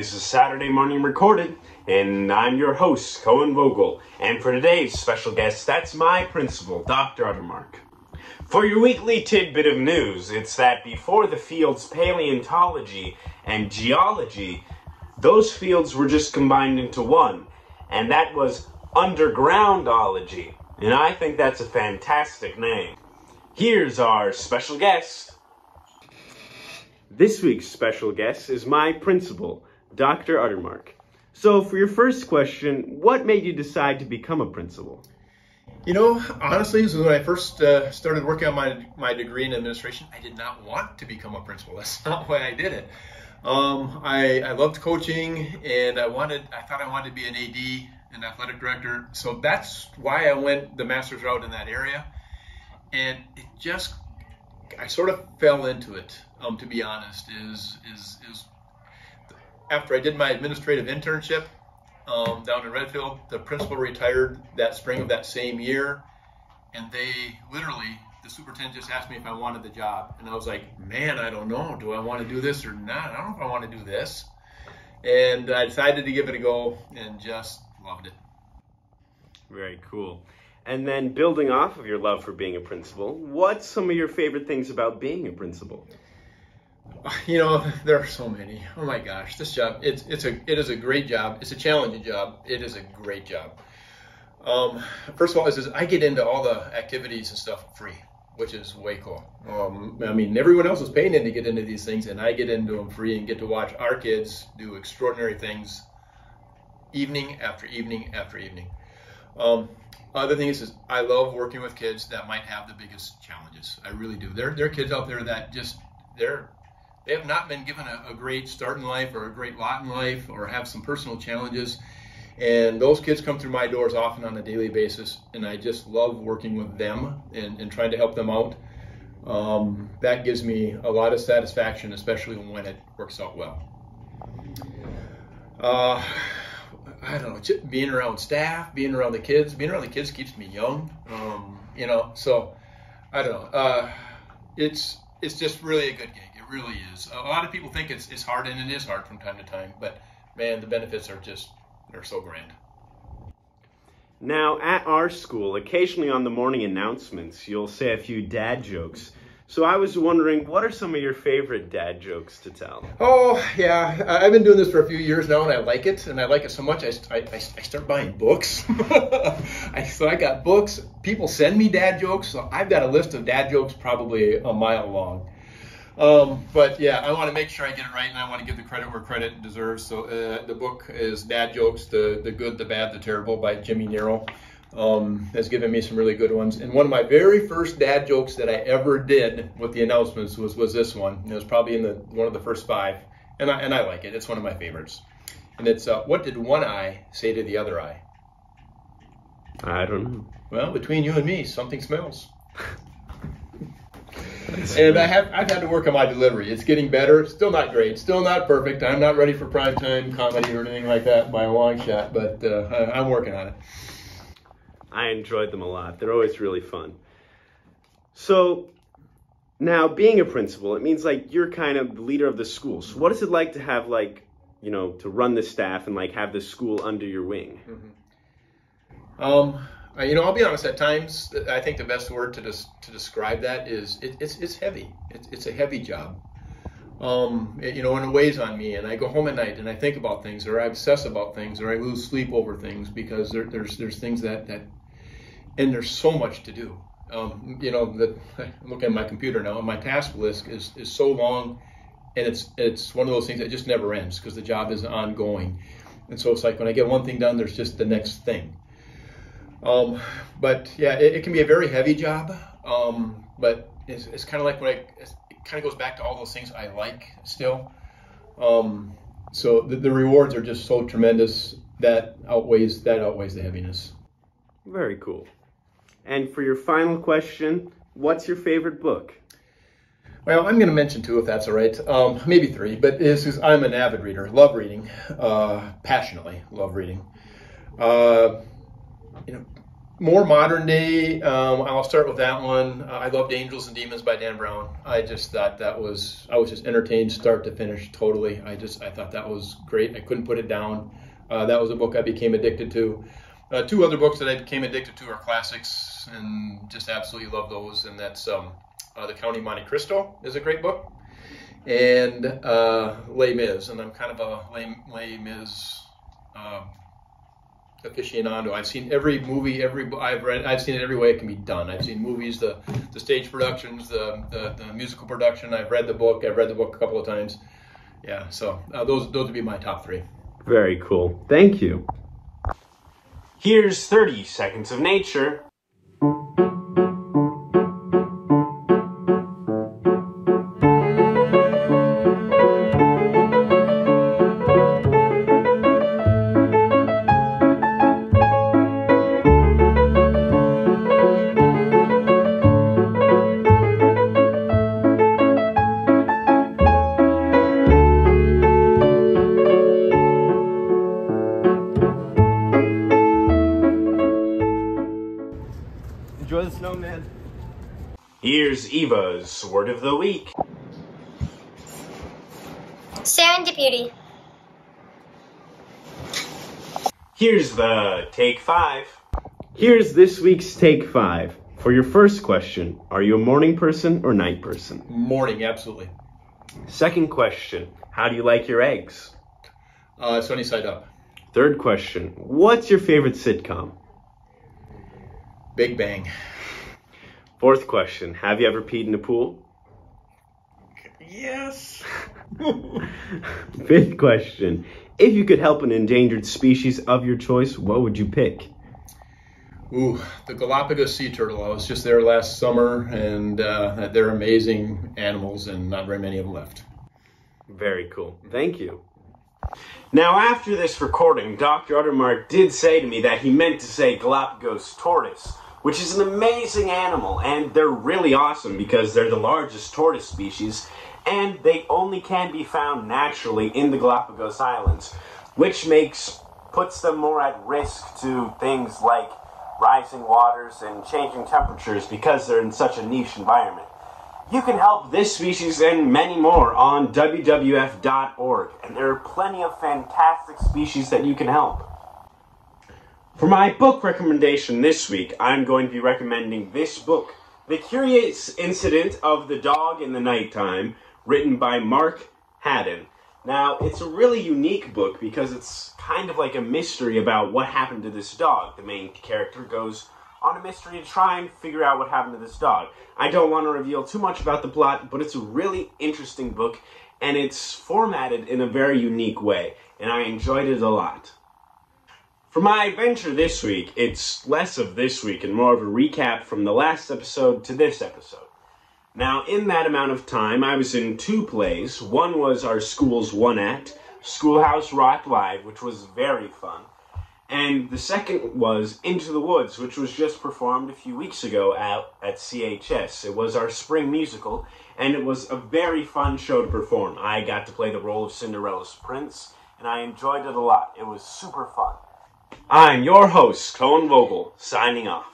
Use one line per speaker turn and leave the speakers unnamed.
This is Saturday Morning Recorded, and I'm your host, Cohen Vogel. And for today's special guest, that's my principal, Dr. Uttermark. For your weekly tidbit of news, it's that before the fields paleontology and geology, those fields were just combined into one, and that was undergroundology. And I think that's a fantastic name. Here's our special guest. This week's special guest is my principal, Dr. Uttermark. So for your first question, what made you decide to become a principal?
You know, honestly, this was when I first started working on my degree in administration. I did not want to become a principal. That's not why I did it. I loved coaching, and I thought I wanted to be an AD, an athletic director. So that's why I went the master's route in that area. And I sort of fell into it, to be honest, is after I did my administrative internship down in Redfield, the principal retired that spring of that same year, and the superintendent just asked me if I wanted the job, and I was like, man, I don't know, do I want to do this or not? I don't know if I want to do this, and I decided to give it a go, and just loved it.
Very cool. And then building off of your love for being a principal, what's some of your favorite things about being a principal?
You know, there are so many. Oh my gosh, this job, it is a great job. It's a challenging job. It is a great job. First of all, I get into all the activities and stuff free, which is way cool. I mean, everyone else is paying in to get into these things, and I get into them free and get to watch our kids do extraordinary things evening after evening after evening. Other thing is I love working with kids that might have the biggest challenges. I really do. There are kids out there that they have not been given a great start in life or a great lot in life or have some personal challenges. And those kids come through my doors often on a daily basis, and I just love working with them and trying to help them out. That gives me a lot of satisfaction, especially when it works out well. I don't know, being around staff, being around the kids keeps me young. You know, so I don't know. It's just really a good gig. It really is. A lot of people think it's hard, and it is hard from time to time, but man, the benefits they're so grand.
Now, at our school, occasionally on the morning announcements, you'll say a few dad jokes. So I was wondering, what are some of your favorite dad jokes to tell?
Oh, yeah. I've been doing this for a few years now, and I like it. And I like it so much, I start buying books. So I got books. People send me dad jokes. So I've got a list of dad jokes probably a mile long. But yeah, I want to make sure I get it right, and I want to give the credit where credit deserves. So the book is Dad Jokes, the Good, the Bad, the Terrible by Jimmy Nero. Has given me some really good ones. And one of my very first dad jokes that I ever did with the announcements was this one. It was probably in one of the first 5, and I like it. It's one of my favorites. And it's what did one eye say to the other eye?
I don't know.
Well, between you and me, something smells. And I've had to work on my delivery. It's getting better. Still not great. Still not perfect. I'm not ready for primetime comedy or anything like that by a long shot, but I'm working on it.
I enjoyed them a lot. They're always really fun. So now being a principal, it means like you're kind of the leader of the school. So what is it like to have to run the staff and have the school under your wing?
Mm-hmm. I'll be honest, at times I think the best word to describe that is it's heavy. It's a heavy job. And it weighs on me, and I go home at night and I think about things, or I obsess about things, or I lose sleep over things because there's things that and there's so much to do. That I look at my computer now, and my task list is so long, and it's one of those things that just never ends because the job is ongoing. And so it's like when I get one thing done, there's just the next thing. But yeah, it can be a very heavy job. But it's kind of like it kind of goes back to all those things I like still. So the rewards are just so tremendous that outweighs the heaviness.
Very cool. And for your final question, what's your favorite book?
Well, I'm going to mention 2 if that's all right. Maybe 3, but it's because I'm an avid reader. Love reading. Passionately love reading. More modern day, I'll start with that one. I loved Angels and Demons by Dan Brown. I just thought I was just entertained start to finish totally. I thought that was great. I couldn't put it down. That was a book I became addicted to. Two other books that I became addicted to are classics and just absolutely love those. And that's The County of Monte Cristo is a great book. And Les Mis. And I'm kind of a Les Mis aficionado. I've seen every movie, I've seen it every way it can be done. I've seen movies, the stage productions, the musical production. I've read the book a couple of times. Yeah, so those would be my top three.
Very cool. Thank you. Here's 30 Seconds of Nature.
Enjoy the snow, man.
Here's Eva's Word of the Week.
Serendipity.
Here's the Take 5.
Here's this week's Take 5. For your first question, are you a morning person or night person?
Morning, absolutely.
Second question, how do you like your eggs?
Sunny side up.
Third question, what's your favorite sitcom?
Big Bang.
Fourth question, have you ever peed in a pool?
Yes.
Fifth question, if you could help an endangered species of your choice, what would you pick?
Ooh, the Galapagos sea turtle. I was just there last summer, and they're amazing animals, and not very many of them left.
Very cool. Thank you.
Now, after this recording, Dr. Uttermark did say to me that he meant to say Galapagos tortoise, which is an amazing animal, and they're really awesome because they're the largest tortoise species, and they only can be found naturally in the Galapagos Islands, which puts them more at risk to things like rising waters and changing temperatures because they're in such a niche environment. You can help this species and many more on WWF.org, and there are plenty of fantastic species that you can help. For my book recommendation this week, I'm going to be recommending this book, The Curious Incident of the Dog in the Nighttime, written by Mark Haddon. Now, it's a really unique book because it's kind of like a mystery about what happened to this dog. The main character goes on a mystery to try and figure out what happened to this dog. I don't want to reveal too much about the plot, but it's a really interesting book, and it's formatted in a very unique way, and I enjoyed it a lot. For my adventure this week, it's less of this week and more of a recap from the last episode to this episode. Now, in that amount of time, I was in two plays. One was our school's one-act, Schoolhouse Rock Live, which was very fun. And the second was Into the Woods, which was just performed a few weeks ago out at CHS. It was our spring musical, and it was a very fun show to perform. I got to play the role of Cinderella's prince, and I enjoyed it a lot. It was super fun. I'm your host, Cohen Vogel, signing off.